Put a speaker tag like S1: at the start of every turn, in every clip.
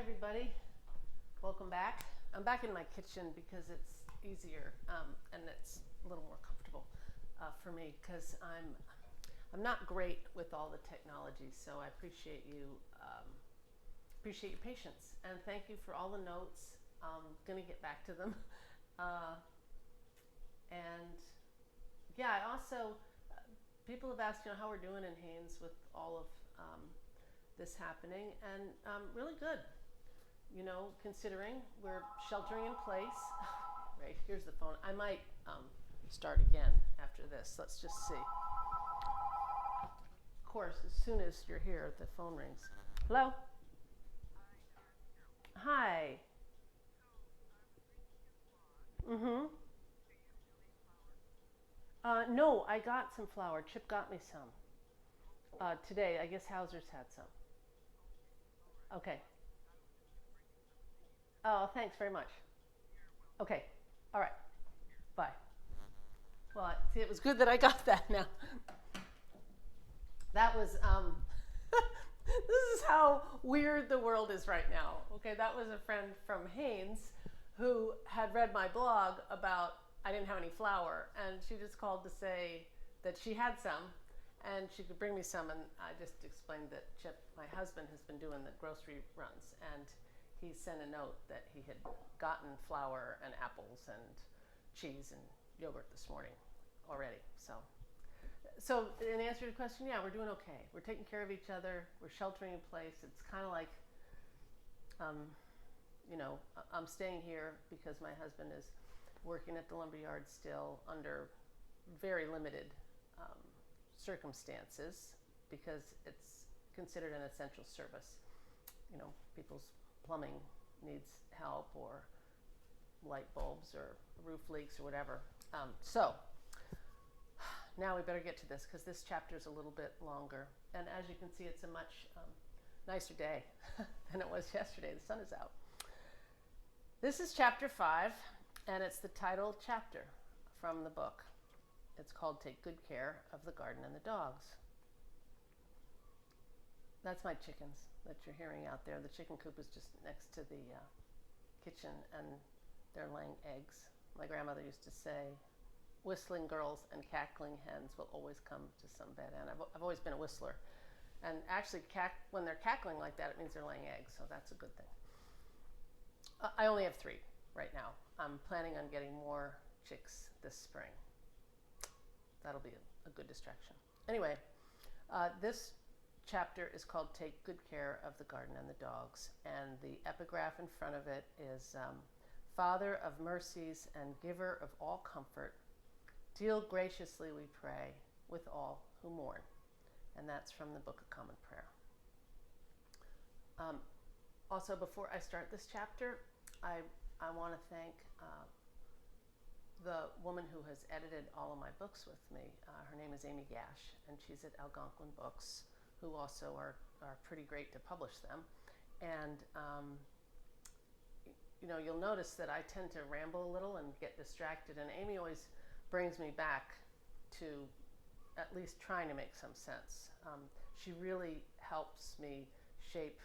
S1: everybody. Welcome back. I'm back in my kitchen because it's easier and it's a little more comfortable for me because I'm not great with all the technology, so I appreciate you appreciate your patience and thank you for all the notes. I'm gonna get back to them, and yeah, I also people have asked how we're doing in Haines with all of this happening, and really good. Considering we're sheltering in place. Right, here's the phone. I might start again after this. Let's just see. Of course, as soon as you're here, the phone rings. Hello? Hi. Mm-hmm. No, I got some flour. Chip got me some today. I guess Hauser's had some. Okay. Oh, thanks very much. Okay. All right. Bye. Well, see, it was good that I got that now. That was, this is how weird the world is right now. Okay, that was a friend from Haines who had read my blog about I didn't have any flour, and she just called to say that she had some and she could bring me some. And I just explained that Chip, my husband, has been doing the grocery runs, and he sent a note that he had gotten flour and apples and cheese and yogurt this morning already. So in answer to your question, yeah, we're doing okay. We're taking care of each other. We're sheltering in place. It's kind of like, um, I'm staying here because my husband is working at the lumberyard still under very limited um, circumstances because it's considered an essential service. People's plumbing needs help, or light bulbs, or roof leaks, or whatever. So now we better get to this because this chapter is a little bit longer. And as you can see, it's a much nicer day than it was yesterday. The sun is out. This is chapter 5, and it's the title chapter from the book. It's called Take Good Care of the Garden and the Dogs. That's my chickens that you're hearing out there. The chicken coop is just next to the kitchen, and they're laying eggs. My grandmother used to say, whistling girls and cackling hens will always come to some bad end. I've always been a whistler. And actually, when they're cackling like that, it means they're laying eggs, so that's a good thing. I only have 3 right now. I'm planning on getting more chicks this spring. That'll be a good distraction. Anyway, this chapter is called Take Good Care of the Garden and the Dogs, and the epigraph in front of it is Father of mercies and giver of all comfort, deal graciously, we pray, with all who mourn. And that's from the Book of Common Prayer. Also, before I start this chapter, I want to thank the woman who has edited all of my books with me. Her name is Amy Gash, and she's at Algonquin Books, who also are pretty great to publish them. And you'll notice that I tend to ramble a little and get distracted, and Amy always brings me back to at least trying to make some sense. She really helps me shape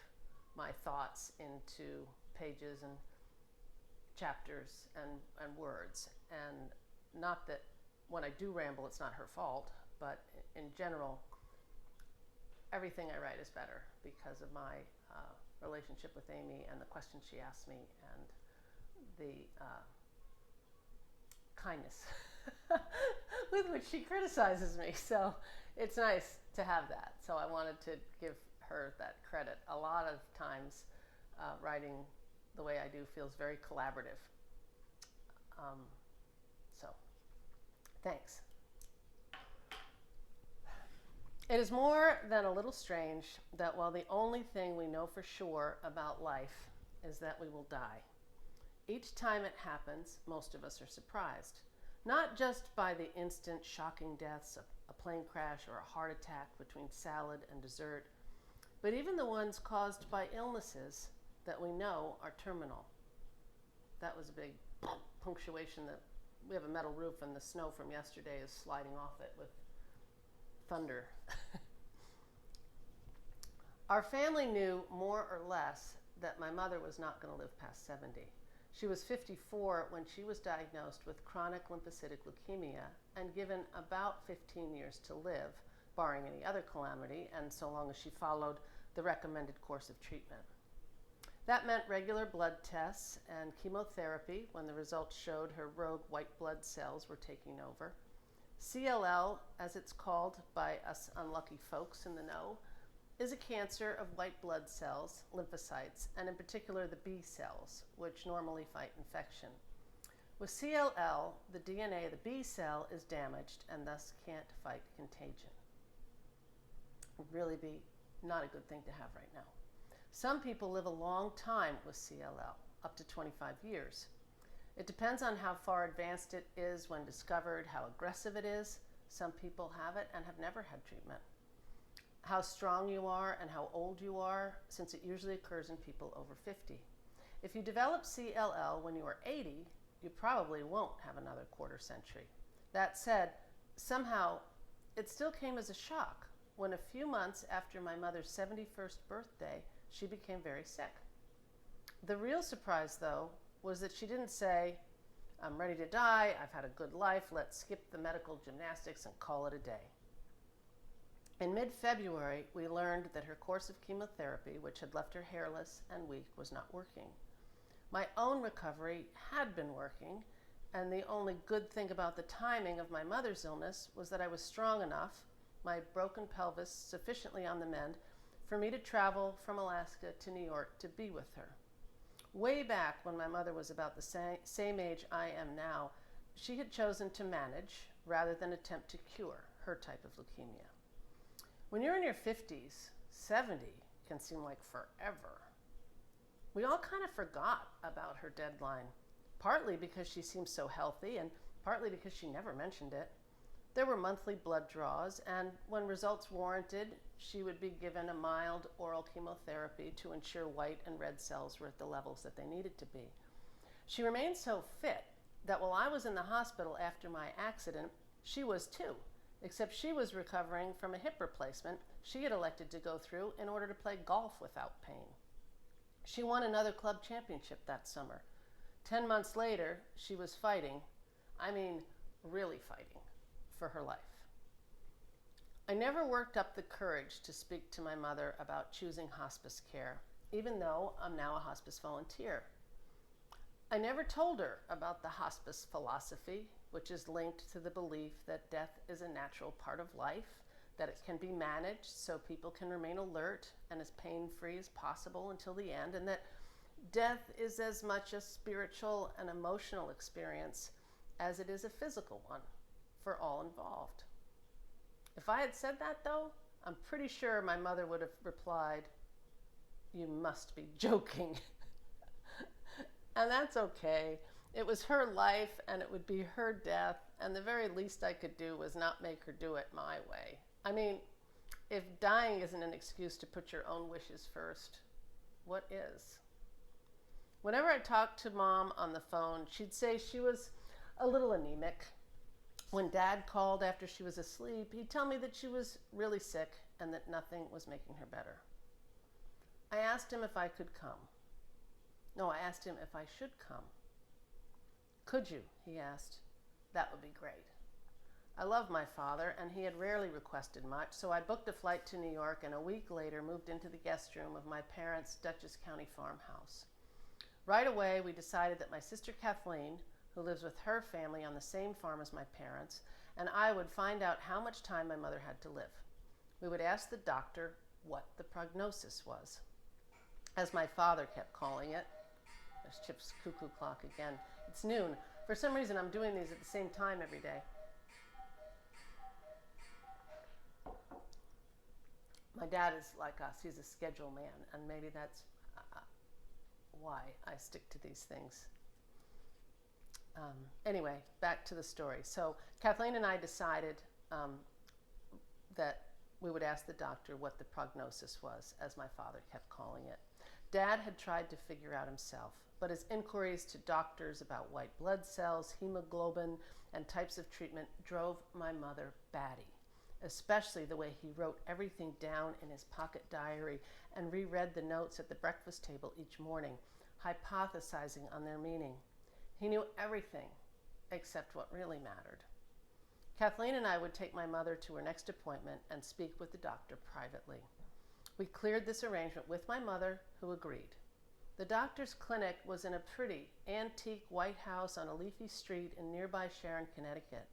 S1: my thoughts into pages and chapters and words. And not that when I do ramble, it's not her fault, but in general, everything I write is better because of my relationship with Amy and the questions she asks me and the kindness with which she criticizes me. So it's nice to have that. So I wanted to give her that credit. A lot of times writing the way I do feels very collaborative. So thanks. It is more than a little strange that while the only thing we know for sure about life is that we will die, each time it happens, most of us are surprised. Not just by the instant shocking deaths of a plane crash or a heart attack between salad and dessert, but even the ones caused by illnesses that we know are terminal. That was a big punctuation. That we have a metal roof, and the snow from yesterday is sliding off it with thunder. Our family knew more or less that my mother was not going to live past 70. She was 54 when she was diagnosed with chronic lymphocytic leukemia and given about 15 years to live, barring any other calamity, and so long as she followed the recommended course of treatment. That meant regular blood tests and chemotherapy when the results showed her rogue white blood cells were taking over. CLL, as it's called by us unlucky folks in the know, is a cancer of white blood cells, lymphocytes, and in particular the B cells, which normally fight infection. With CLL, the DNA of the B cell is damaged and thus can't fight contagion. It would really be not a good thing to have right now. Some people live a long time with CLL, up to 25 years. It depends on how far advanced it is when discovered, how aggressive it is. Some people have it and have never had treatment. How strong you are and how old you are, since it usually occurs in people over 50. If you develop CLL when you are 80, you probably won't have another quarter century. That said, somehow it still came as a shock when a few months after my mother's 71st birthday, she became very sick. The real surprise, though, was that she didn't say, "I'm ready to die, I've had a good life, let's skip the medical gymnastics and call it a day." In mid-February, we learned that her course of chemotherapy, which had left her hairless and weak, was not working. My own recovery had been working, and the only good thing about the timing of my mother's illness was that I was strong enough, my broken pelvis sufficiently on the mend, for me to travel from Alaska to New York to be with her. Way back when my mother was about the same age I am now, she had chosen to manage rather than attempt to cure her type of leukemia. When you're in your 50s, 70 can seem like forever. We all kind of forgot about her deadline, partly because she seemed so healthy and partly because she never mentioned it. There were monthly blood draws, and when results warranted, she would be given a mild oral chemotherapy to ensure white and red cells were at the levels that they needed to be. She remained so fit that while I was in the hospital after my accident, she was too, except she was recovering from a hip replacement she had elected to go through in order to play golf without pain. She won another club championship that summer. 10 months later, she was fighting, really fighting, for her life. I never worked up the courage to speak to my mother about choosing hospice care, even though I'm now a hospice volunteer. I never told her about the hospice philosophy, which is linked to the belief that death is a natural part of life, that it can be managed so people can remain alert and as pain-free as possible until the end, and that death is as much a spiritual and emotional experience as it is a physical one for all involved. If I had said that, though, I'm pretty sure my mother would have replied, "You must be joking." And that's okay. It was her life and it would be her death, and the very least I could do was not make her do it my way. If dying isn't an excuse to put your own wishes first, what is? Whenever I talked to Mom on the phone, she'd say she was a little anemic. When Dad called after she was asleep, he'd tell me that she was really sick and that nothing was making her better. I asked him if I could come. No, I asked him if I should come. "Could you?" he asked. "That would be great." I love my father, and he had rarely requested much, so I booked a flight to New York and a week later moved into the guest room of my parents' Dutchess County farmhouse. Right away, we decided that my sister Kathleen, who lives with her family on the same farm as my parents, and I would find out how much time my mother had to live. We would ask the doctor what the prognosis was, as my father kept calling it. There's Chip's cuckoo clock again. It's noon. For some reason, I'm doing these at the same time every day. My dad is like us. He's a schedule man, and maybe that's why I stick to these things. Anyway, back to the story. So Kathleen and I decided that we would ask the doctor what the prognosis was, as my father kept calling it. Dad had tried to figure out himself, but his inquiries to doctors about white blood cells, hemoglobin, and types of treatment drove my mother batty. especially the way he wrote everything down in his pocket diary and reread the notes at the breakfast table each morning, hypothesizing on their meaning. He knew everything except what really mattered. Kathleen and I would take my mother to her next appointment and speak with the doctor privately. We cleared this arrangement with my mother, who agreed. The doctor's clinic was in a pretty, antique white house on a leafy street in nearby Sharon, Connecticut.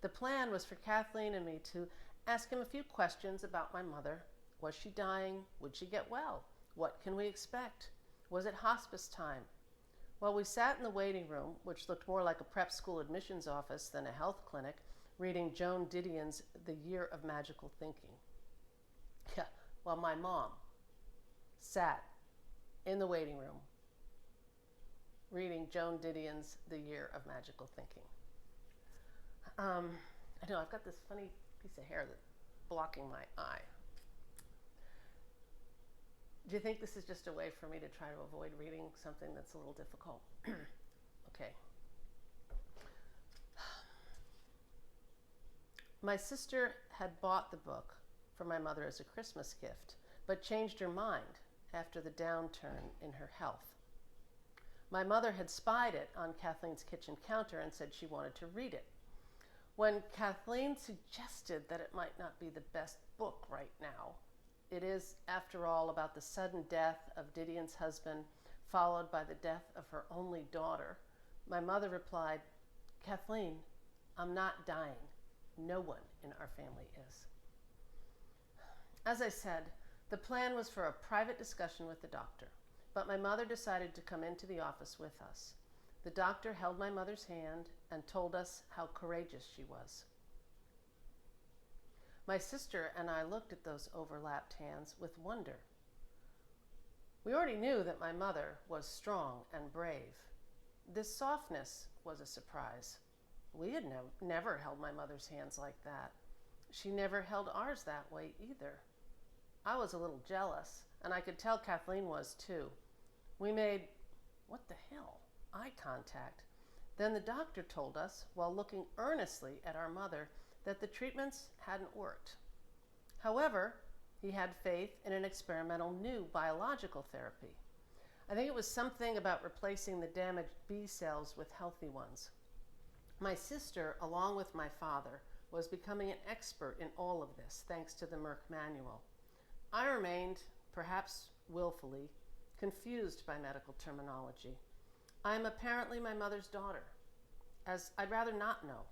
S1: The plan was for Kathleen and me to ask him a few questions about my mother. Was she dying? Would she get well? What can we expect? Was it hospice time? While we sat in the waiting room, which looked more like a prep school admissions office than a health clinic, reading Joan Didion's The Year of Magical Thinking. While my mom sat in the waiting room reading Joan Didion's The Year of Magical Thinking. I know I've got this funny piece of hair that's blocking my eye. Do you think this is just a way for me to try to avoid reading something that's a little difficult? Okay. My sister had bought the book for my mother as a Christmas gift, but changed her mind after the downturn in her health. My mother had spied it on Kathleen's kitchen counter and said she wanted to read it. When Kathleen suggested that it might not be the best book right now, it is, after all, about the sudden death of Didion's husband, followed by the death of her only daughter, my mother replied, "Kathleen, I'm not dying. No one in our family is." As I said, the plan was for a private discussion with the doctor, but my mother decided to come into the office with us. The doctor held my mother's hand and told us how courageous she was. My sister and I looked at those overlapped hands with wonder. We already knew that my mother was strong and brave. This softness was a surprise. We had never held my mother's hands like that. She never held ours that way either. I was a little jealous, and I could tell Kathleen was too. We made, what the hell, eye contact. Then the doctor told us, while looking earnestly at our mother, that the treatments hadn't worked. However, he had faith in an experimental new biological therapy. I think it was something about replacing the damaged B cells with healthy ones. My sister, along with my father, was becoming an expert in all of this, thanks to the Merck manual. I remained, perhaps willfully, confused by medical terminology. I am apparently my mother's daughter, as I'd rather not know.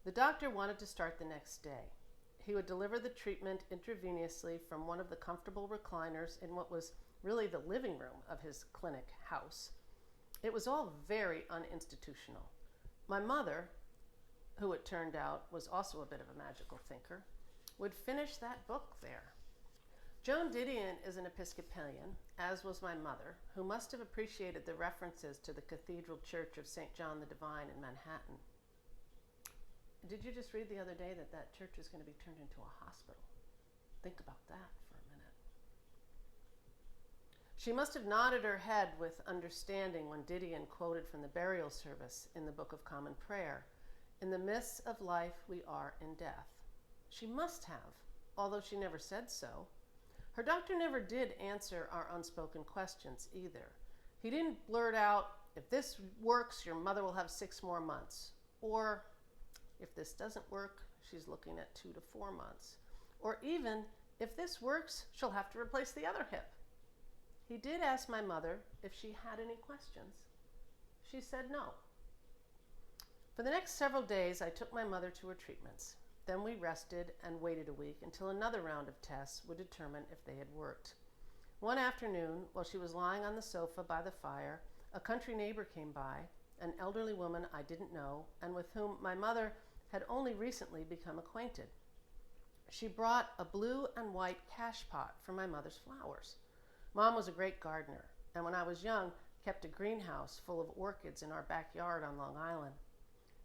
S1: The doctor wanted to start the next day. He would deliver the treatment intravenously from one of the comfortable recliners in what was really the living room of his clinic house. It was all very uninstitutional. My mother, who it turned out was also a bit of a magical thinker, would finish that book there. Joan Didion is an Episcopalian, as was my mother, who must have appreciated the references to the Cathedral Church of St. John the Divine in Manhattan. Did you just read the other day that that church is going to be turned into a hospital? Think about that for a minute. She must have nodded her head with understanding when Didion quoted from the burial service in the Book of Common Prayer, "In the midst of life we are in death." She must have, although she never said so. Her doctor never did answer our unspoken questions either. He didn't blurt out, "If this works, your mother will have 6 more months," or "If this doesn't work, she's looking at 2 to 4 months," or even, "If this works, she'll have to replace the other hip." He did ask my mother if she had any questions. She said no. For the next several days, I took my mother to her treatments. Then we rested and waited a week until another round of tests would determine if they had worked. One afternoon, while she was lying on the sofa by the fire, a country neighbor came by, an elderly woman I didn't know and with whom my mother had only recently become acquainted. She brought a blue and white cash pot for my mother's flowers. Mom was a great gardener, and when I was young, kept a greenhouse full of orchids in our backyard on Long Island.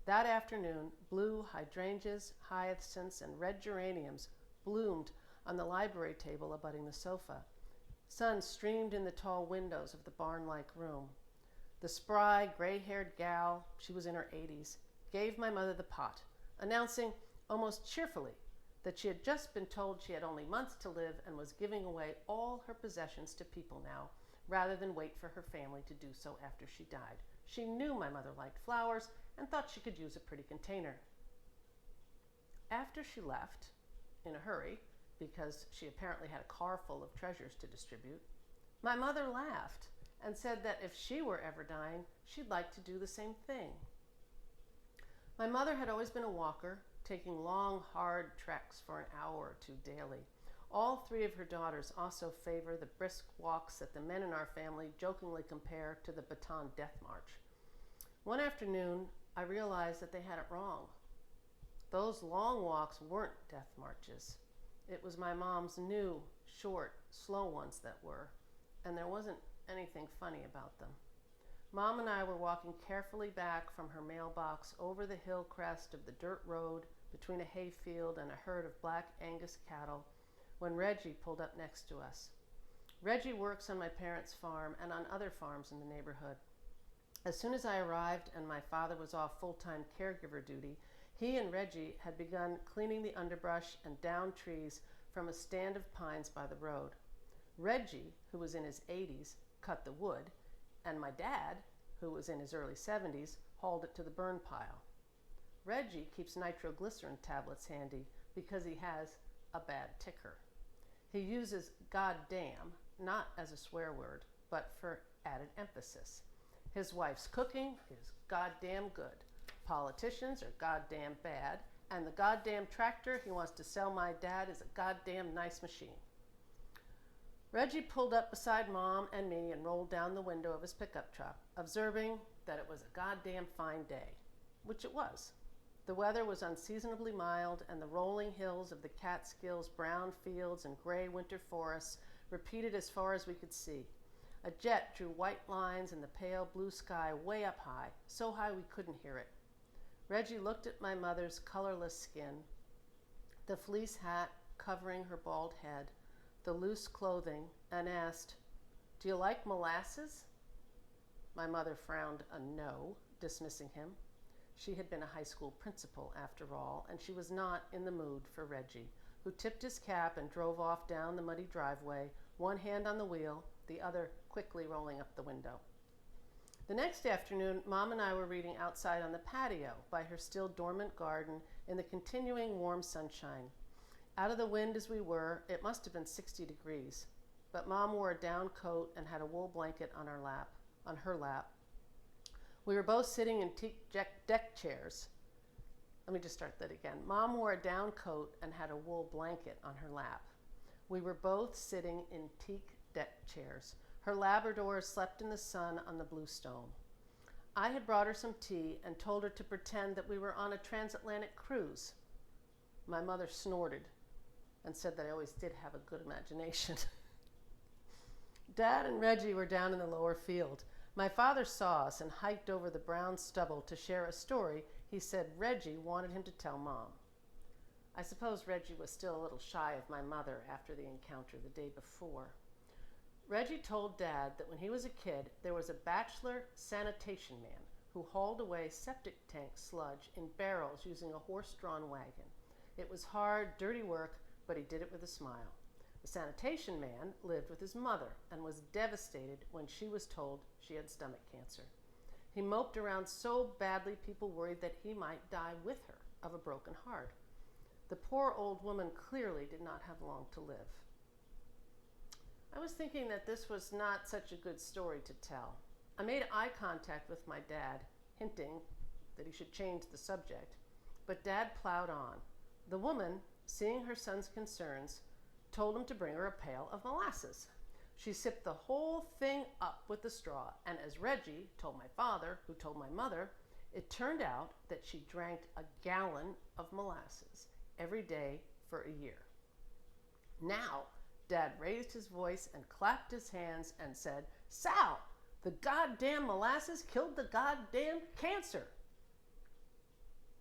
S1: That afternoon, blue hydrangeas, hyacinths, and red geraniums bloomed on the library table abutting the sofa. Sun streamed in the tall windows of the barn-like room. The spry, gray-haired gal, she was in her 80s, gave my mother the pot, announcing almost cheerfully that she had just been told she had only months to live and was giving away all her possessions to people now, rather than wait for her family to do so after she died. She knew my mother liked flowers and thought she could use a pretty container. After she left, in a hurry, because she apparently had a car full of treasures to distribute, my mother laughed and said that if she were ever dying, she'd like to do the same thing. My mother had always been a walker, taking long, hard treks for an hour or two daily. All three of her daughters also favor the brisk walks that the men in our family jokingly compare to the Bataan Death March. One afternoon, I realized that they had it wrong. Those long walks weren't death marches. It was my mom's new, short, slow ones that were, and there wasn't anything funny about them. Mom and I were walking carefully back from her mailbox over the hill crest of the dirt road between a hayfield and a herd of black Angus cattle when Reggie pulled up next to us. Reggie works on my parents' farm and on other farms in the neighborhood. As soon as I arrived and my father was off full-time caregiver duty, he and Reggie had begun cleaning the underbrush and downed trees from a stand of pines by the road. Reggie, who was in his 80s, cut the wood, and my dad, who was in his early 70s, hauled it to the burn pile. Reggie keeps nitroglycerin tablets handy because he has a bad ticker. He uses goddamn, not as a swear word, but for added emphasis. His wife's cooking is goddamn good. Politicians are goddamn bad, and the goddamn tractor he wants to sell my dad is a goddamn nice machine. Reggie pulled up beside Mom and me and rolled down the window of his pickup truck, observing that it was a goddamn fine day, which it was. The weather was unseasonably mild, and the rolling hills of the Catskills, brown fields, and gray winter forests repeated as far as we could see. A jet drew white lines in the pale blue sky way up high, so high we couldn't hear it. Reggie looked at my mother's colorless skin, the fleece hat covering her bald head, the loose clothing, and asked, "Do you like molasses?" My mother frowned a no, dismissing him. She had been a high school principal, after all, and she was not in the mood for Reggie, who tipped his cap and drove off down the muddy driveway, one hand on the wheel, the other quickly rolling up the window. The next afternoon, Mom and I were reading outside on the patio by her still dormant garden in the continuing warm sunshine. Out of the wind as we were, it must have been 60 degrees, but Mom wore a down coat and had a wool blanket on her lap. We were both sitting in teak deck chairs. Let me just start that again. Mom wore a down coat and had a wool blanket on her lap. We were both sitting in teak deck chairs. Her Labrador slept in the sun on the Bluestone. I had brought her some tea and told her to pretend that we were on a transatlantic cruise. My mother snorted and said that I always did have a good imagination. Dad and Reggie were down in the lower field. My father saw us and hiked over the brown stubble to share a story he said Reggie wanted him to tell Mom. I suppose Reggie was still a little shy of my mother after the encounter the day before. Reggie told Dad that when he was a kid, there was a bachelor sanitation man who hauled away septic tank sludge in barrels using a horse-drawn wagon. It was hard, dirty work, but he did it with a smile. The sanitation man lived with his mother and was devastated when she was told she had stomach cancer. He moped around so badly people worried that he might die with her of a broken heart. The poor old woman clearly did not have long to live. I was thinking that this was not such a good story to tell. I made eye contact with my dad, hinting that he should change the subject, but Dad plowed on. The woman, seeing her son's concerns, told him to bring her a pail of molasses. She sipped the whole thing up with the straw, and as Reggie told my father, who told my mother, it turned out that she drank a gallon of molasses every day for a year. Now, Dad raised his voice and clapped his hands and said, "Sal, the goddamn molasses killed the goddamn cancer."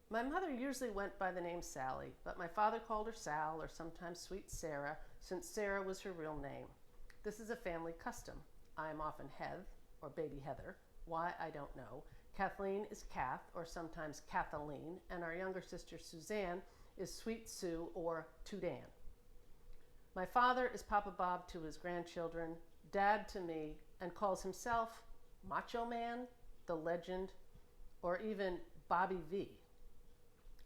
S1: My mother usually went by the name Sally, but my father called her Sal or sometimes Sweet Sarah, since Sarah was her real name. This is a family custom. I am often Heath or Baby Heather. Why, I don't know. Kathleen is Kath or sometimes Kathleen, and our younger sister Suzanne is Sweet Sue or Toudan. My father is Papa Bob to his grandchildren, Dad to me, and calls himself Macho Man, the Legend, or even Bobby V.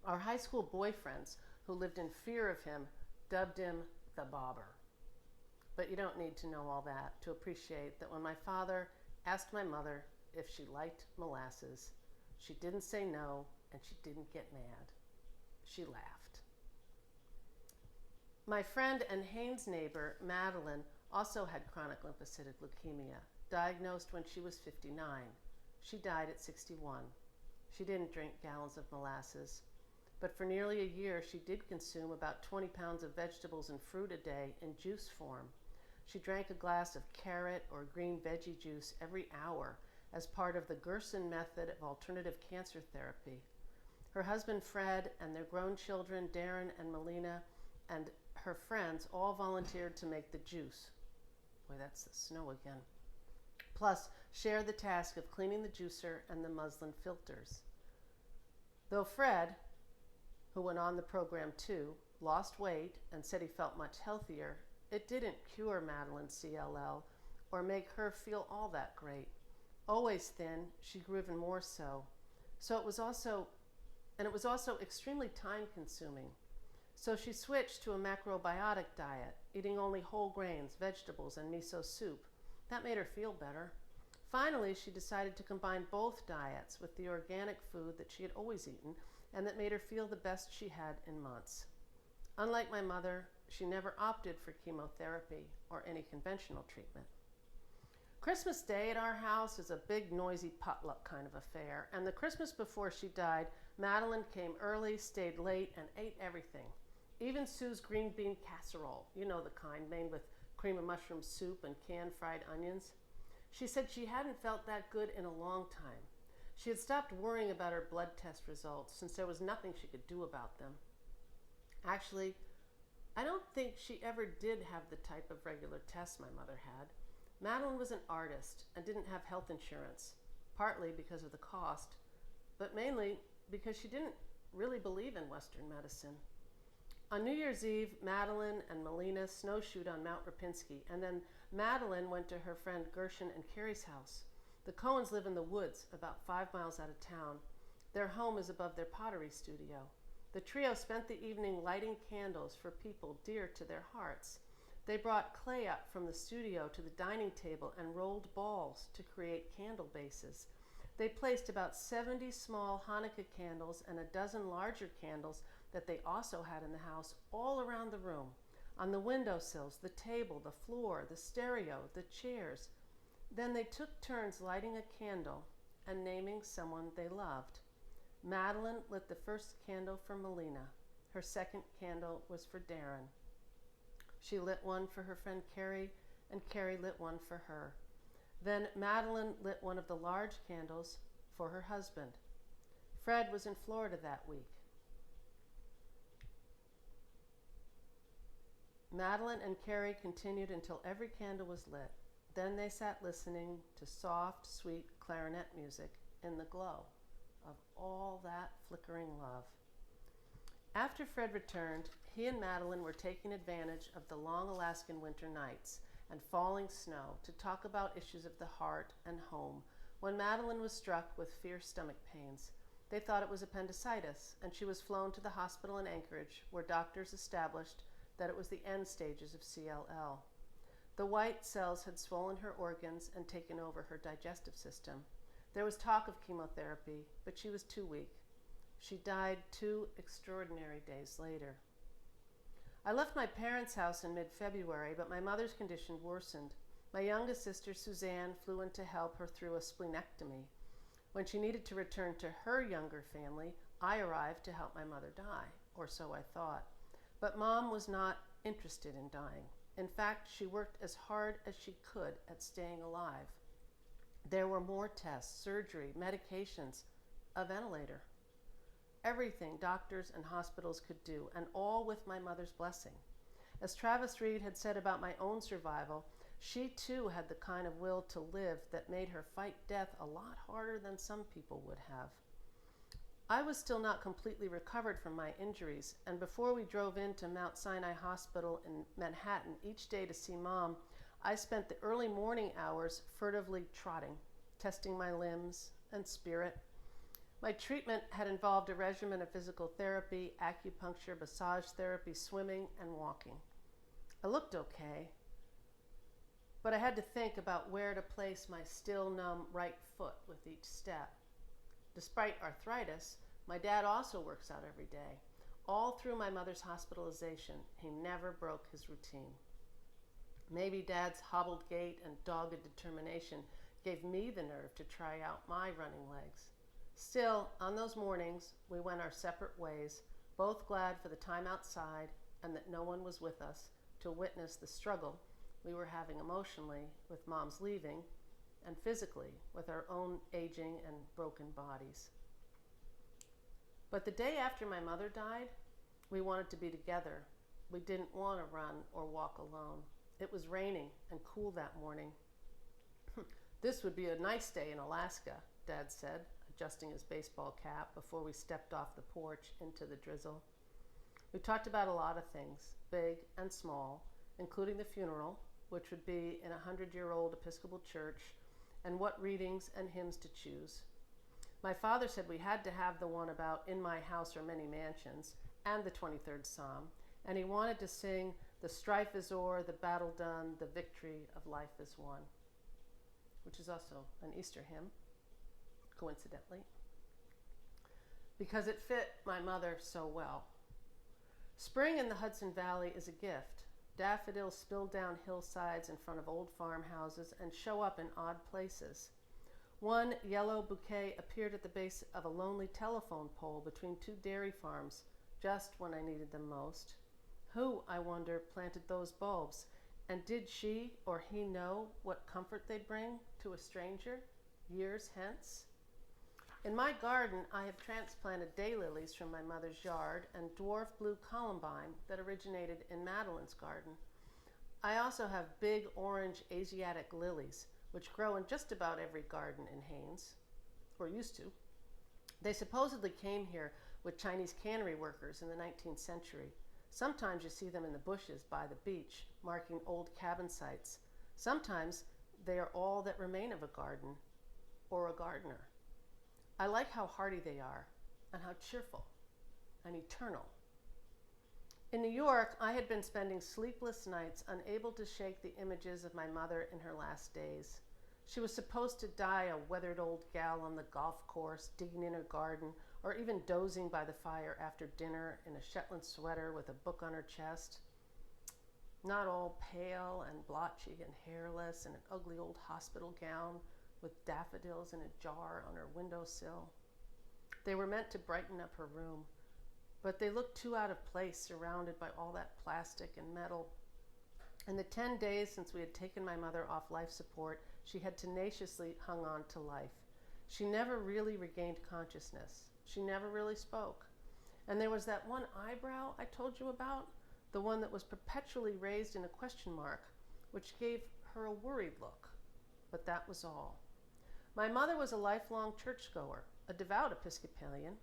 S1: Our high school boyfriends, who lived in fear of him, dubbed him the Bobber. But you don't need to know all that to appreciate that when my father asked my mother if she liked molasses, she didn't say no and she didn't get mad. She laughed. My friend and Haynes' neighbor, Madeline, also had chronic lymphocytic leukemia, diagnosed when she was 59. She died at 61. She didn't drink gallons of molasses, but for nearly a year she did consume about 20 pounds of vegetables and fruit a day in juice form. She drank a glass of carrot or green veggie juice every hour as part of the Gerson method of alternative cancer therapy. Her husband Fred and their grown children Darren and Melina and her friends all volunteered to make the juice. Boy, that's the snow again. Plus, share the task of cleaning the juicer and the muslin filters. Though Fred, who went on the program too, lost weight and said he felt much healthier, it didn't cure Madeline's CLL or make her feel all that great. Always thin, she grew even more so. It was also extremely time consuming. So she switched to a macrobiotic diet, eating only whole grains, vegetables, and miso soup. That made her feel better. Finally, she decided to combine both diets with the organic food that she had always eaten and that made her feel the best she had in months. Unlike my mother, she never opted for chemotherapy or any conventional treatment. Christmas Day at our house is a big, noisy potluck kind of affair, and the Christmas before she died, Madeline came early, stayed late, and ate everything. Even Sue's green bean casserole, you know the kind made with cream of mushroom soup and canned fried onions. She said she hadn't felt that good in a long time. She had stopped worrying about her blood test results since there was nothing she could do about them. Actually, I don't think she ever did have the type of regular tests my mother had. Madeline was an artist and didn't have health insurance, partly because of the cost, but mainly because she didn't really believe in Western medicine. On New Year's Eve, Madeline and Melina snowshoed on Mount Rapinski, and then Madeline went to her friend Gershon and Carrie's house. The Cohens live in the woods, about 5 miles out of town. Their home is above their pottery studio. The trio spent the evening lighting candles for people dear to their hearts. They brought clay up from the studio to the dining table and rolled balls to create candle bases. They placed about 70 small Hanukkah candles and a dozen larger candles that they also had in the house all around the room, on the windowsills, the table, the floor, the stereo, the chairs. Then they took turns lighting a candle and naming someone they loved. Madeline lit the first candle for Melina. Her second candle was for Darren. She lit one for her friend Carrie, and Carrie lit one for her. Then Madeline lit one of the large candles for her husband. Fred was in Florida that week. Madeline and Carrie continued until every candle was lit. Then they sat listening to soft, sweet clarinet music in the glow of all that flickering love. After Fred returned, he and Madeline were taking advantage of the long Alaskan winter nights and falling snow to talk about issues of the heart and home when Madeline was struck with fierce stomach pains. They thought it was appendicitis, and she was flown to the hospital in Anchorage, where doctors established that it was the end stages of CLL. The white cells had swollen her organs and taken over her digestive system. There was talk of chemotherapy, but she was too weak. She died 2 extraordinary days later. I left my parents' house in mid-February, but my mother's condition worsened. My youngest sister, Suzanne, flew in to help her through a splenectomy. When she needed to return to her younger family, I arrived to help my mother die, or so I thought. But Mom was not interested in dying. In fact, she worked as hard as she could at staying alive. There were more tests, surgery, medications, a ventilator. Everything doctors and hospitals could do, and all with my mother's blessing. As Travis Reed had said about my own survival, she too had the kind of will to live that made her fight death a lot harder than some people would have. I was still not completely recovered from my injuries, and before we drove into Mount Sinai Hospital in Manhattan each day to see Mom, I spent the early morning hours furtively trotting, testing my limbs and spirit. My treatment had involved a regimen of physical therapy, acupuncture, massage therapy, swimming, and walking. I looked okay, but I had to think about where to place my still numb right foot with each step. Despite arthritis, my dad also works out every day. All through my mother's hospitalization, he never broke his routine. Maybe Dad's hobbled gait and dogged determination gave me the nerve to try out my running legs. Still, on those mornings, we went our separate ways, both glad for the time outside and that no one was with us to witness the struggle we were having emotionally with Mom's leaving and physically with our own aging and broken bodies. But the day after my mother died, we wanted to be together. We didn't want to run or walk alone. It was raining and cool that morning. This would be a nice day in Alaska, Dad said, adjusting his baseball cap before we stepped off the porch into the drizzle. We talked about a lot of things, big and small, including the funeral, which would be in a 100-year-old Episcopal church, and what readings and hymns to choose. My father said we had to have the one about "In my house are many mansions" and the 23rd Psalm, and he wanted to sing "The strife is o'er, the battle done, the victory of life is won," which is also an Easter hymn, coincidentally, because it fit my mother so well. Spring in the Hudson Valley is a gift. Daffodils spill down hillsides in front of old farmhouses and show up in odd places. One yellow bouquet appeared at the base of a lonely telephone pole between two dairy farms, just when I needed them most. Who, I wonder, planted those bulbs? And did she or he know what comfort they'd bring to a stranger years hence? In my garden, I have transplanted daylilies from my mother's yard and dwarf blue columbine that originated in Madeline's garden. I also have big orange Asiatic lilies, which grow in just about every garden in Haines, or used to. They supposedly came here with Chinese cannery workers in the 19th century. Sometimes you see them in the bushes by the beach, marking old cabin sites. Sometimes they are all that remain of a garden or a gardener. I like how hardy they are and how cheerful and eternal. In New York, I had been spending sleepless nights unable to shake the images of my mother in her last days. She was supposed to die a weathered old gal on the golf course, digging in her garden, or even dozing by the fire after dinner in a Shetland sweater with a book on her chest. Not all pale and blotchy and hairless in an ugly old hospital gown with daffodils in a jar on her windowsill. They were meant to brighten up her room, but they looked too out of place surrounded by all that plastic and metal. In the 10 days since we had taken my mother off life support, she had tenaciously hung on to life. She never really regained consciousness. She never really spoke. And there was that one eyebrow I told you about, the one that was perpetually raised in a question mark, which gave her a worried look. But that was all. My mother was a lifelong churchgoer, a devout Episcopalian.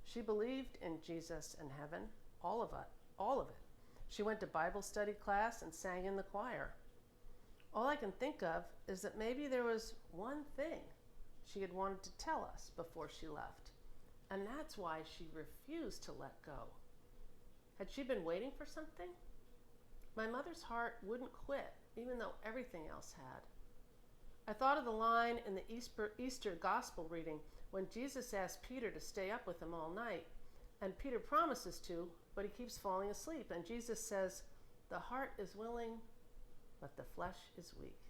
S1: She believed in Jesus and heaven, all of it. She went to Bible study class and sang in the choir. All I can think of is that maybe there was one thing she had wanted to tell us before she left, and that's why she refused to let go. Had she been waiting for something? My mother's heart wouldn't quit, even though everything else had. I thought of the line in the Easter Gospel reading when Jesus asked Peter to stay up with him all night, and Peter promises to, but he keeps falling asleep, and Jesus says, "The heart is willing, but the flesh is weak."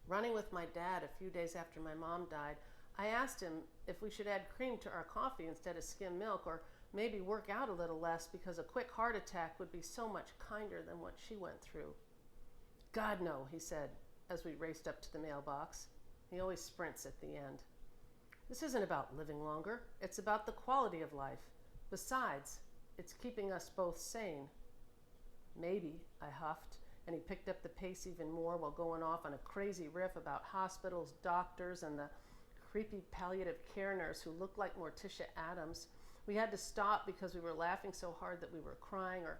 S1: Running with my dad a few days after my mom died, I asked him if we should add cream to our coffee instead of skim milk, or maybe work out a little less because a quick heart attack would be so much kinder than what she went through. "God, no," he said as we raced up to the mailbox. He always sprints at the end. "This isn't about living longer. It's about the quality of life. Besides, it's keeping us both sane." "Maybe," I huffed, and he picked up the pace even more while going off on a crazy riff about hospitals, doctors, and the creepy palliative care nurse who looked like Morticia Adams. We had to stop because we were laughing so hard that we were crying, or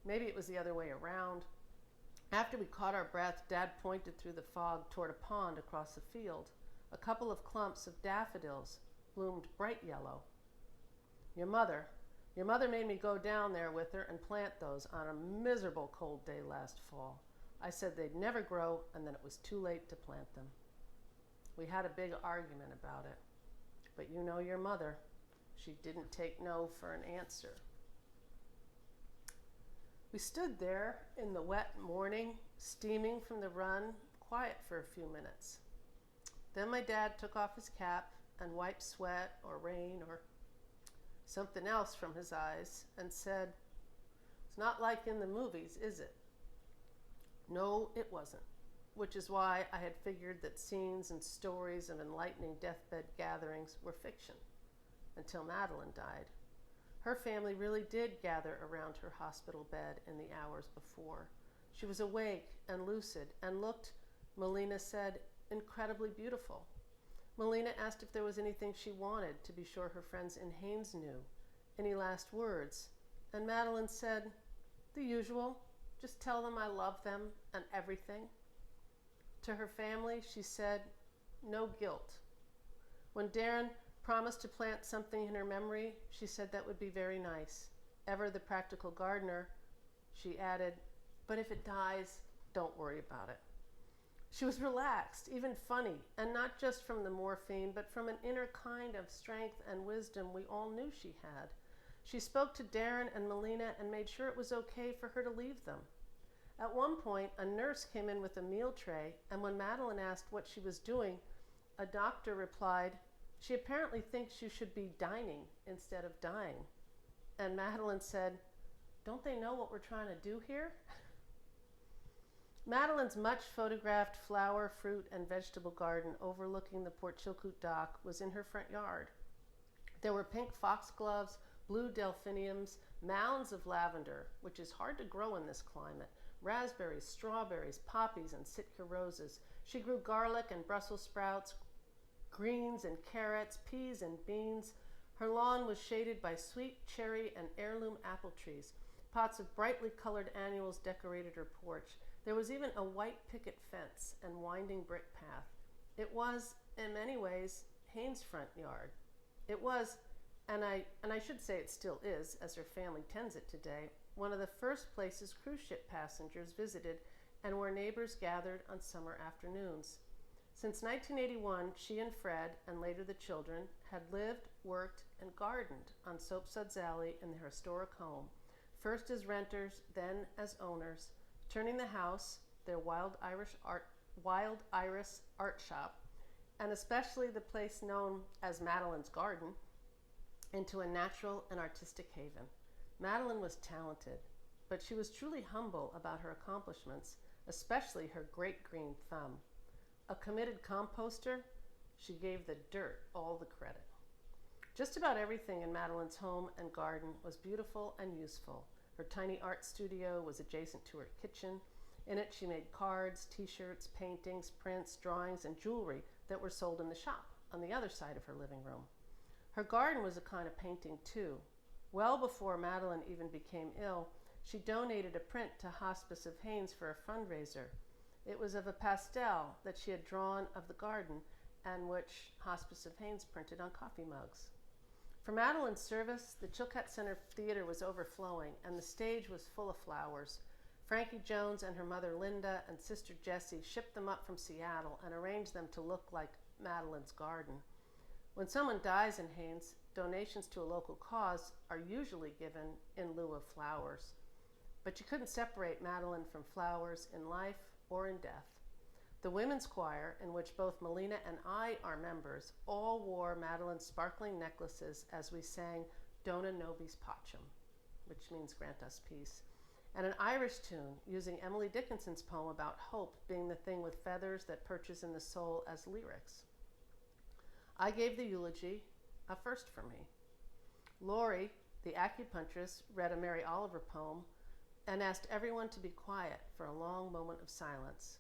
S1: maybe it was the other way around. After we caught our breath, Dad pointed through the fog toward a pond across the field. A couple of clumps of daffodils bloomed bright yellow. Your mother made me go down there with her and plant those on a miserable cold day last fall. I said they'd never grow and that it was too late to plant them. We had a big argument about it. But you know your mother. She didn't take no for an answer. We stood there in the wet morning, steaming from the run, quiet for a few minutes. Then my dad took off his cap and wiped sweat or rain or something else from his eyes and said, "It's not like in the movies, is it?" No, it wasn't, which is why I had figured that scenes and stories of enlightening deathbed gatherings were fiction, until Madeline died. Her family really did gather around her hospital bed in the hours before. She was awake and lucid and looked, Melina said, incredibly beautiful. Melina asked if there was anything she wanted to be sure her friends in Haines knew, any last words, and Madeline said, "The usual, just tell them I love them and everything." To her family, she said, "No guilt." When Darren promised to plant something in her memory, she said that would be very nice. Ever the practical gardener, she added, "But if it dies, don't worry about it." She was relaxed, even funny, and not just from the morphine, but from an inner kind of strength and wisdom we all knew she had. She spoke to Darren and Melina and made sure it was okay for her to leave them. At one point, a nurse came in with a meal tray, and when Madeline asked what she was doing, a doctor replied, "She apparently thinks you should be dining instead of dying." And Madeline said, "Don't they know what we're trying to do here?" Madeline's much photographed flower, fruit, and vegetable garden overlooking the Port Chilkoot dock was in her front yard. There were pink foxgloves, blue delphiniums, mounds of lavender, which is hard to grow in this climate, raspberries, strawberries, poppies, and Sitka roses. She grew garlic and Brussels sprouts, greens and carrots, peas and beans. Her lawn was shaded by sweet cherry and heirloom apple trees. Pots of brightly colored annuals decorated her porch. There was even a white picket fence and winding brick path. It was, in many ways, Haines' front yard. It was, and I should say it still is, as her family tends it today, one of the first places cruise ship passengers visited and where neighbors gathered on summer afternoons. Since 1981, she and Fred, and later the children, had lived, worked, and gardened on Soapsuds Alley in their historic home, first as renters, then as owners, turning the house, their Wild Iris art shop, and especially the place known as Madeline's Garden, into a natural and artistic haven. Madeline was talented, but she was truly humble about her accomplishments, especially her great green thumb. A committed composter, she gave the dirt all the credit. Just about everything in Madeline's home and garden was beautiful and useful. Her tiny art studio was adjacent to her kitchen. In it, she made cards, t-shirts, paintings, prints, drawings, and jewelry that were sold in the shop on the other side of her living room. Her garden was a kind of painting, too. Well before Madeline even became ill, she donated a print to Hospice of Haines for a fundraiser. It was of a pastel that she had drawn of the garden and which Hospice of Haines printed on coffee mugs. For Madeline's service, the Chilkat Center Theater was overflowing and the stage was full of flowers. Frankie Jones and her mother Linda and sister Jessie shipped them up from Seattle and arranged them to look like Madeline's garden. When someone dies in Haines, donations to a local cause are usually given in lieu of flowers. But you couldn't separate Madeline from flowers in life or in death. The women's choir, in which both Melina and I are members, all wore Madeline's sparkling necklaces as we sang Dona Nobis Pacem, which means grant us peace, and an Irish tune using Emily Dickinson's poem about hope being the thing with feathers that perches in the soul as lyrics. I gave the eulogy, a first for me. Lori, the acupuncturist, read a Mary Oliver poem and asked everyone to be quiet for a long moment of silence.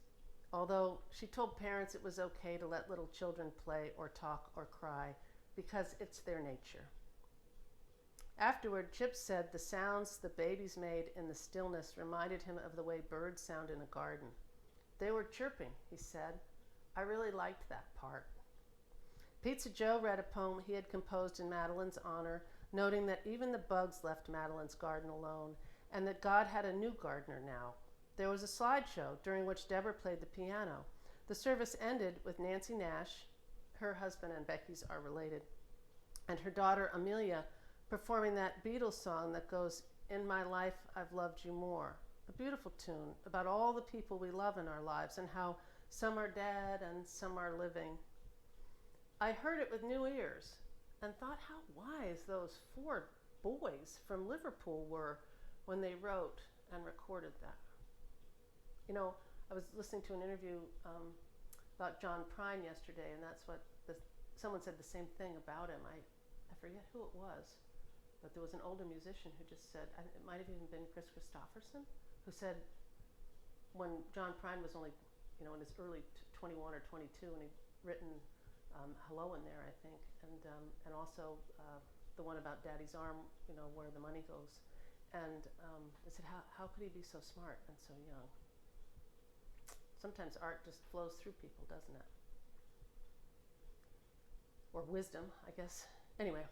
S1: although she told parents it was okay to let little children play or talk or cry because it's their nature. Afterward, Chip said the sounds the babies made in the stillness reminded him of the way birds sound in a garden. They were chirping, he said. I really liked that part. Pizza Joe read a poem he had composed in Madeline's honor, noting that even the bugs left Madeline's garden alone and that God had a new gardener now. There was a slideshow during which Deborah played the piano. The service ended with Nancy Nash, her husband and Becky's are related, and her daughter Amelia performing that Beatles song that goes, In My Life I've Loved You More. A beautiful tune about all the people we love in our lives and how some are dead and some are living. I heard it with new ears and thought how wise those 4 boys from Liverpool were when they wrote and recorded that. You know, I was listening to an interview about John Prine yesterday, and that's what someone said the same thing about him. I forget who it was, but there was an older musician who just said, it might have even been Chris Christopherson, who said when John Prine was only, in his early 21 or 22, and he'd written Hello in there, I think, and also the one about Daddy's Arm, where the money goes. And I said, how could he be so smart and so young? Sometimes art just flows through people, doesn't it? Or wisdom, I guess. Anyway,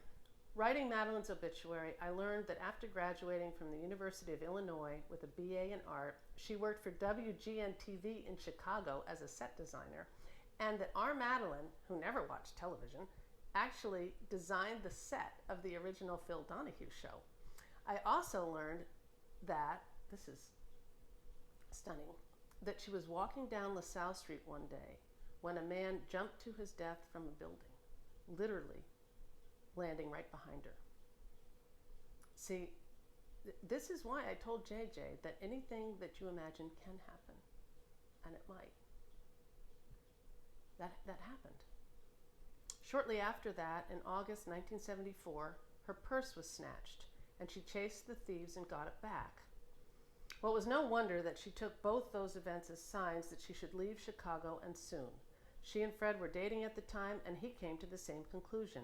S1: writing Madeline's obituary, I learned that after graduating from the University of Illinois with a BA in art, she worked for WGN-TV in Chicago as a set designer, and that our Madeline, who never watched television, actually designed the set of the original Phil Donahue show. I also learned that, this is stunning, that she was walking down LaSalle Street one day when a man jumped to his death from a building, literally landing right behind her. See, this is why I told JJ that anything that you imagine can happen, and it might. That happened. Shortly after that, in August 1974, her purse was snatched, and she chased the thieves and got it back. Well, it was no wonder that she took both those events as signs that she should leave Chicago, and soon. She and Fred were dating at the time, and he came to the same conclusion.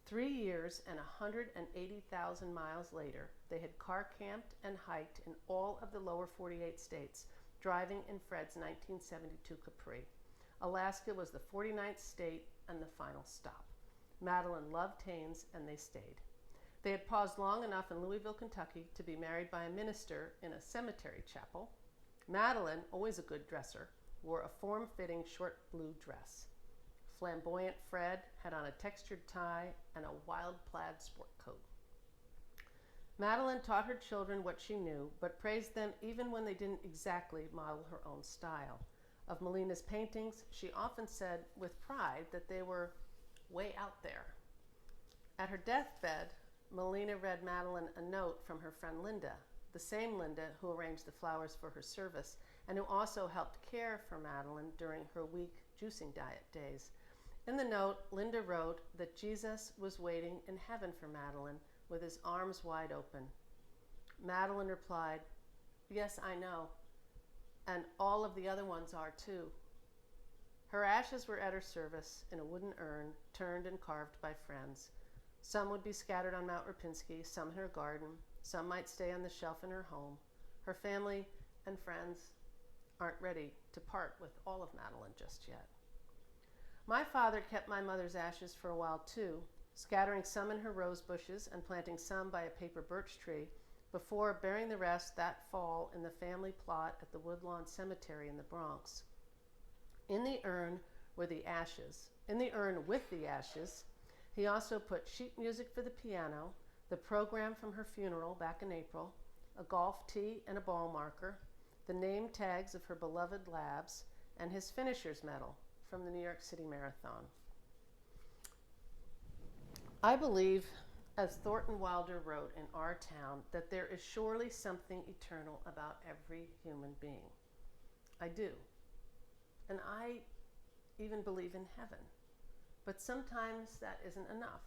S1: 3 years and 180,000 miles later, they had car camped and hiked in all of the lower 48 states, driving in Fred's 1972 Capri. Alaska was the 49th state and the final stop. Madeline loved Haines, and they stayed. They had paused long enough in Louisville, Kentucky, to be married by a minister in a cemetery chapel. Madeline, always a good dresser, wore a form-fitting short blue dress. Flamboyant Fred had on a textured tie and a wild plaid sport coat. Madeline taught her children what she knew, but praised them even when they didn't exactly model her own style. Of Melina's paintings, she often said with pride that they were way out there. At her deathbed, Melina read Madeline a note from her friend Linda, the same Linda who arranged the flowers for her service and who also helped care for Madeline during her week juicing diet days. In the note, Linda wrote that Jesus was waiting in heaven for Madeline with his arms wide open. Madeline replied, "Yes, I know. And all of the other ones are too." Her ashes were at her service in a wooden urn, turned and carved by friends. Some would be scattered on Mount Rapinski, some in her garden, some might stay on the shelf in her home. Her family and friends aren't ready to part with all of Madeline just yet. My father kept my mother's ashes for a while too, scattering some in her rose bushes and planting some by a paper birch tree, before burying the rest that fall in the family plot at the Woodlawn Cemetery in the Bronx. In the urn with the ashes, he also put sheet music for the piano, the program from her funeral back in April, a golf tee and a ball marker, the name tags of her beloved labs, and his finisher's medal from the New York City Marathon. I believe, as Thornton Wilder wrote in Our Town, that there is surely something eternal about every human being. I do. And I even believe in heaven. But sometimes that isn't enough,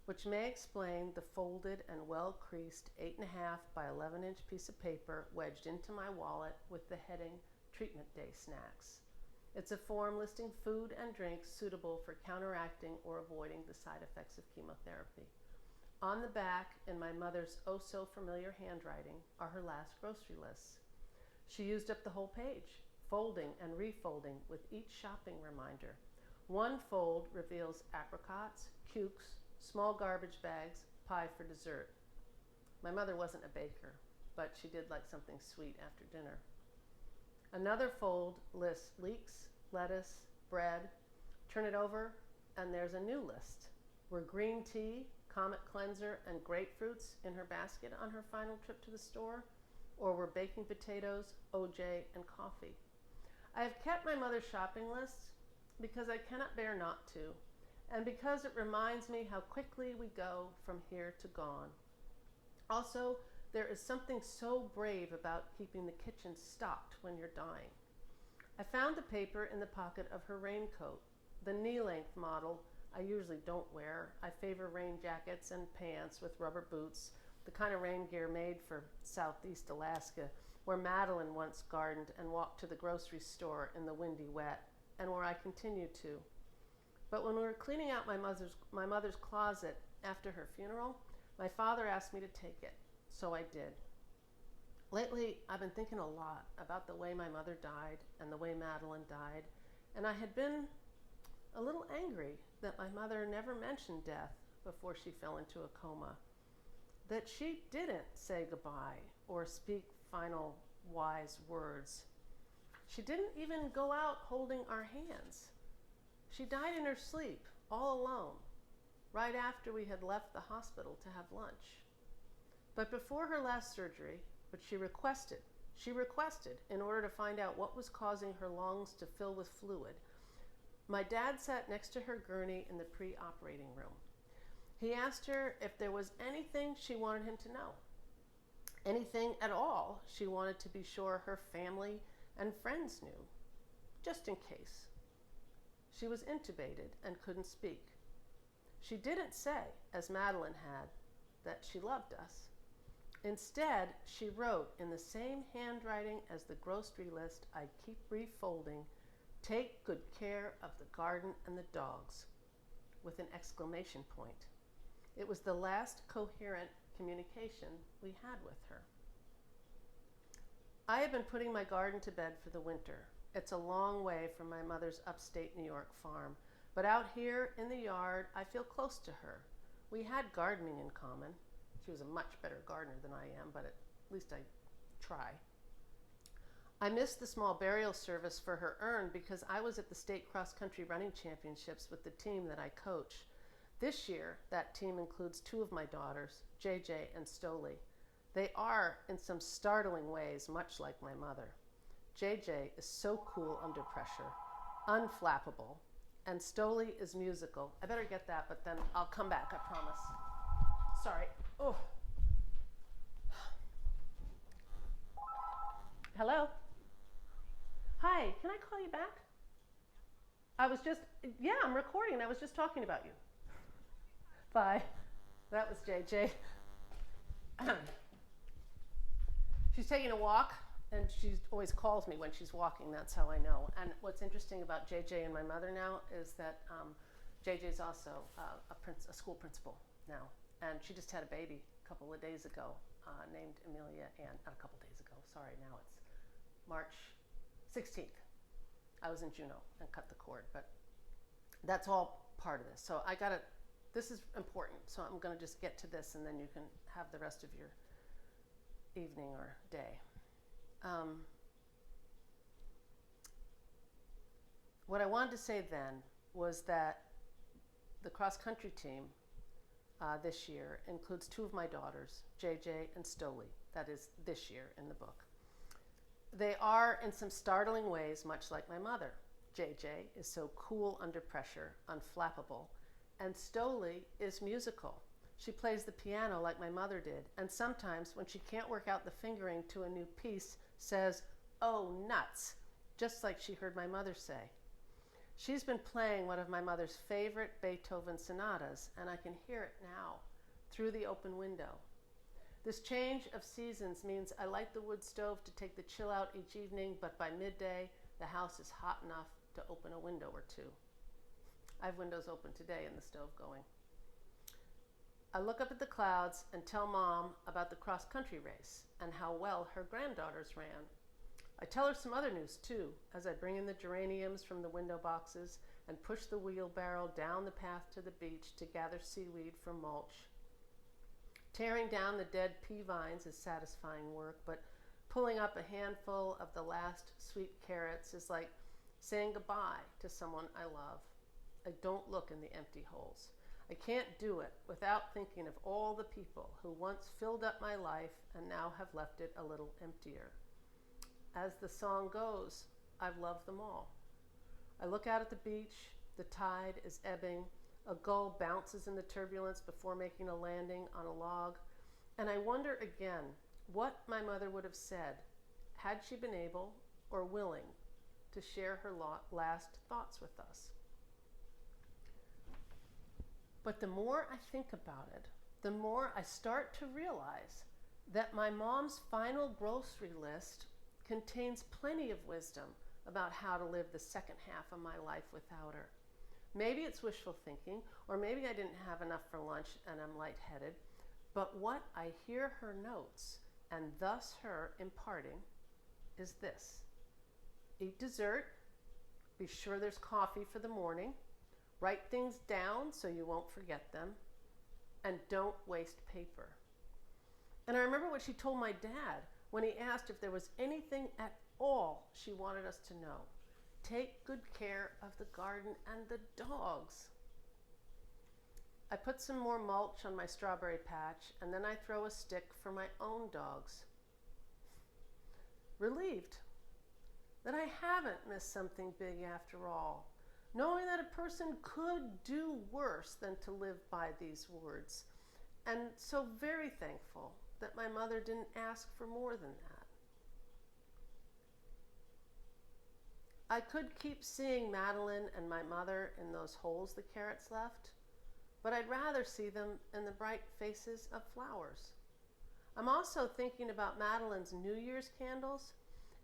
S1: which may explain the folded and well-creased 8.5 by 11-inch piece of paper wedged into my wallet with the heading Treatment Day Snacks. It's a form listing food and drinks suitable for counteracting or avoiding the side effects of chemotherapy. On the back, in my mother's oh-so-familiar handwriting, are her last grocery lists. She used up the whole page, folding and refolding with each shopping reminder. One fold reveals apricots, cukes, small garbage bags, pie for dessert. My mother wasn't a baker, but she did like something sweet after dinner. Another fold lists leeks, lettuce, bread. Turn it over, and there's a new list. Were green tea, Comet cleanser, and grapefruits in her basket on her final trip to the store? Or were baking potatoes, OJ, and coffee? I have kept my mother's shopping lists because I cannot bear not to, and because it reminds me how quickly we go from here to gone. Also, there is something so brave about keeping the kitchen stocked when you're dying. I found the paper in the pocket of her raincoat, the knee-length model I usually don't wear. I favor rain jackets and pants with rubber boots, the kind of rain gear made for Southeast Alaska, where Madeline once gardened and walked to the grocery store in the windy wet, and where I continue to. But when we were cleaning out my mother's closet after her funeral, my father asked me to take it, so I did. Lately, I've been thinking a lot about the way my mother died and the way Madeline died, and I had been a little angry that my mother never mentioned death before she fell into a coma, that she didn't say goodbye or speak final wise words. She didn't even go out holding our hands. She died in her sleep, all alone, right after we had left the hospital to have lunch. But before her last surgery, which she requested in order to find out what was causing her lungs to fill with fluid, my dad sat next to her gurney in the pre-operating room. He asked her if there was anything she wanted him to know. Anything at all she wanted to be sure her family and friends knew, just in case. She was intubated and couldn't speak. She didn't say, as Madeline had, that she loved us. Instead, she wrote in the same handwriting as the grocery list I keep refolding, "Take good care of the garden and the dogs," with an exclamation point. It was the last coherent communication we had with her. I have been putting my garden to bed for the winter. It's a long way from my mother's upstate New York farm, but out here in the yard, I feel close to her. We had gardening in common. She was a much better gardener than I am, but at least I try. I missed the small burial service for her urn because I was at the state cross-country running championships with the team that I coach. This year, that team includes two of my daughters, JJ and Stoli. They are, in some startling ways, much like my mother. JJ is so cool under pressure, unflappable, and Stoli is musical. I better get that, but then I'll come back, I promise. Sorry. Oh. Hello? Hi, can I call you back? I'm recording. I was just talking about you. Bye. That was JJ. She's taking a walk, and she always calls me when she's walking. That's how I know. And what's interesting about JJ and my mother now is that JJ's also a school principal now. And she just had a baby a couple of days ago named Amelia Ann. Not a couple days ago. Sorry, now it's March 16th. I was in Juneau and cut the cord, but that's all part of this. So this is important. So I'm going to just get to this, and then you can have the rest of your evening or day. What I wanted to say then was that the cross-country team this year includes two of my daughters, JJ and Stoli. That is this year in the book. They are, in some startling ways, much like my mother. JJ is so cool under pressure, unflappable, and Stoli is musical. She plays the piano like my mother did, and sometimes when she can't work out the fingering to a new piece, says, "Oh, nuts," just like she heard my mother say. She's been playing one of my mother's favorite Beethoven sonatas, and I can hear it now through the open window. This change of seasons means I light the wood stove to take the chill out each evening, but by midday, the house is hot enough to open a window or two. I have windows open today and the stove going. I look up at the clouds and tell Mom about the cross-country race and how well her granddaughters ran. I tell her some other news too, as I bring in the geraniums from the window boxes and push the wheelbarrow down the path to the beach to gather seaweed for mulch. Tearing down the dead pea vines is satisfying work, but pulling up a handful of the last sweet carrots is like saying goodbye to someone I love. I don't look in the empty holes. I can't do it without thinking of all the people who once filled up my life and now have left it a little emptier. As the song goes, I've loved them all. I look out at the beach, the tide is ebbing, a gull bounces in the turbulence before making a landing on a log, and I wonder again what my mother would have said had she been able or willing to share her last thoughts with us. But the more I think about it, the more I start to realize that my mom's final grocery list contains plenty of wisdom about how to live the second half of my life without her. Maybe it's wishful thinking, or maybe I didn't have enough for lunch and I'm lightheaded, but what I hear her notes, and thus her imparting, is this: eat dessert, be sure there's coffee for the morning, write things down so you won't forget them, and don't waste paper. And I remember what she told my dad when he asked if there was anything at all she wanted us to know. Take good care of the garden and the dogs. I put some more mulch on my strawberry patch, and then I throw a stick for my own dogs. Relieved that I haven't missed something big after all, knowing that a person could do worse than to live by these words, and so very thankful that my mother didn't ask for more than that. I could keep seeing Madeline and my mother in those holes the carrots left, but I'd rather see them in the bright faces of flowers. I'm also thinking about Madeline's New Year's candles,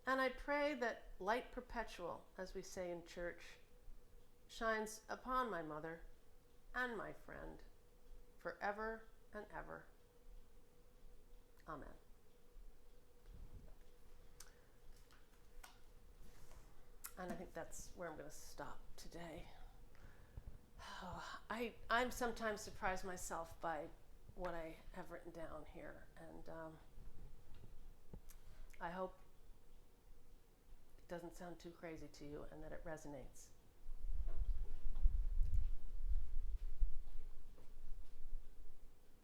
S1: and I pray that light perpetual, as we say in church, shines upon my mother and my friend forever and ever. Amen. And I think that's where I'm going to stop today. I'm sometimes surprised myself by what I have written down here, and I hope it doesn't sound too crazy to you and that it resonates.